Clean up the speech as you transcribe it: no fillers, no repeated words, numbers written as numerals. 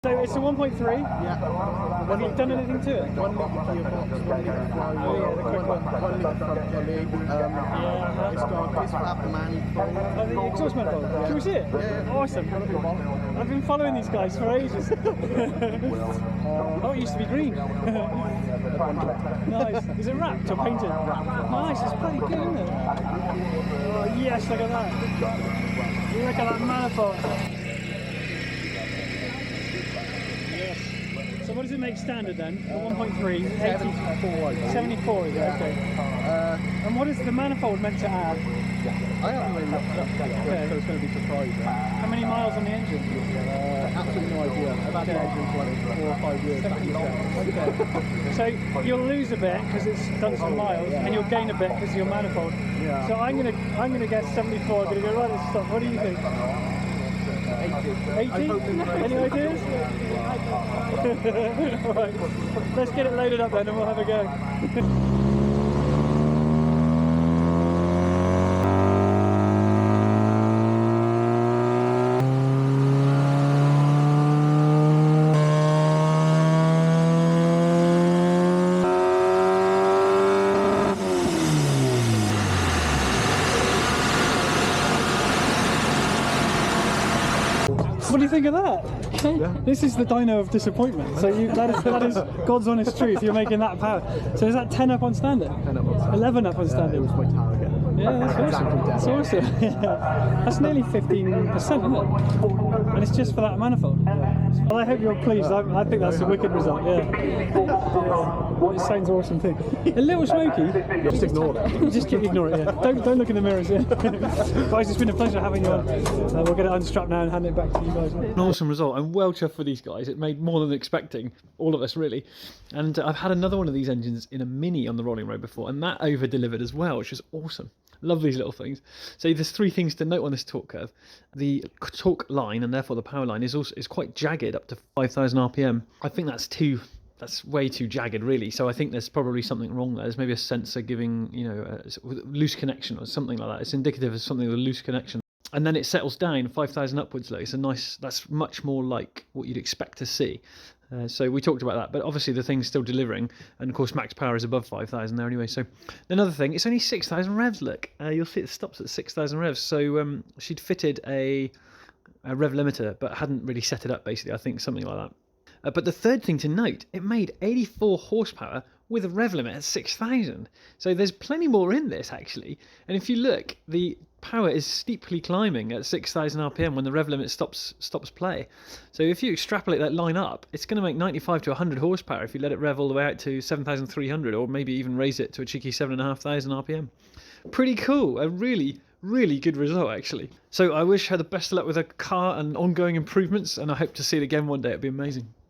So it's a 1.3? Yeah. Have you done anything to it? 1 litre gearbox, 1 litre flywheel, Oh yeah, the quick one. 1 litre front pulley. It's got GizFab Manifold. Oh, the exhaust manifold. Yeah. Can we see it? Yeah. Awesome. I've been following these guys for ages. Oh, it used to be green. Nice. Is it wrapped or painted? Nice, it's pretty good, isn't it? Oh yes, look at that. Look at that manifold. Yes. So what does it make standard then? The 1.3? 74 is it? Okay. And what is the manifold meant to add? I haven't really looked at that, so it's going to be surprising. How many miles on the engine? Absolutely no idea. I've had the engine for like 4 or 5 years. Okay. So you'll lose a bit because it's done some miles, and you'll gain a bit because of your manifold. Yeah. So I'm gonna guess 74. I'm gonna go right at the stop. What do you think? 80? Any ideas? Alright, let's get it loaded up then and we'll have a go. What do you think of that? Yeah. This is the dyno of disappointment. So that is God's honest truth. You're making that power. So is that 10 up on standard? 10 up on standard. 11 up on standard. It was my target. Yeah, that's awesome. That's awesome. Yeah. That's nearly 15%, isn't it? And it's just for that manifold. Well, I hope you're pleased. I think that's a wicked result. Yeah. It sounds awesome too. A little smoky. Just ignore it. Just ignore it. Yeah. Don't look in the mirrors. Yeah. Guys, it's been a pleasure having you on. We'll get it unstrapped now and hand it back to you guys. An awesome result. I'm well chuffed for these guys. It made more than expecting, all of us really. And I've had another one of these engines in a Mini on the rolling road before, and that over delivered as well, which is awesome. Love these little things. So there's 3 things to note on this torque curve. The torque line, and therefore the power line, is quite jagged up to 5,000 RPM. I think that's way too jagged really, so I think there's probably something wrong there. There's maybe a sensor giving, you know, a loose connection or something like that. It's indicative of something with a loose connection. And then it settles down 5,000 upwards though. It's that's much more like what you'd expect to see. So we talked about that, but obviously the thing's still delivering, and of course max power is above 5,000 there anyway. So another thing, it's only 6,000 revs. Look, you'll see it stops at 6,000 revs. So she'd fitted a rev limiter, but hadn't really set it up. Basically, I think something like that. But the third thing to note, it made 84 horsepower with a rev limit at 6,000. So there's plenty more in this actually. And if you look, the power is steeply climbing at 6,000 RPM when the rev limit stops play. So if you extrapolate that line up, it's going to make 95 to 100 horsepower if you let it rev all the way out to 7,300, or maybe even raise it to a cheeky 7,500 RPM. Pretty cool. A really good result actually. So I wish her the best of luck with her car and ongoing improvements, and I hope to see it again one day. It'd be amazing.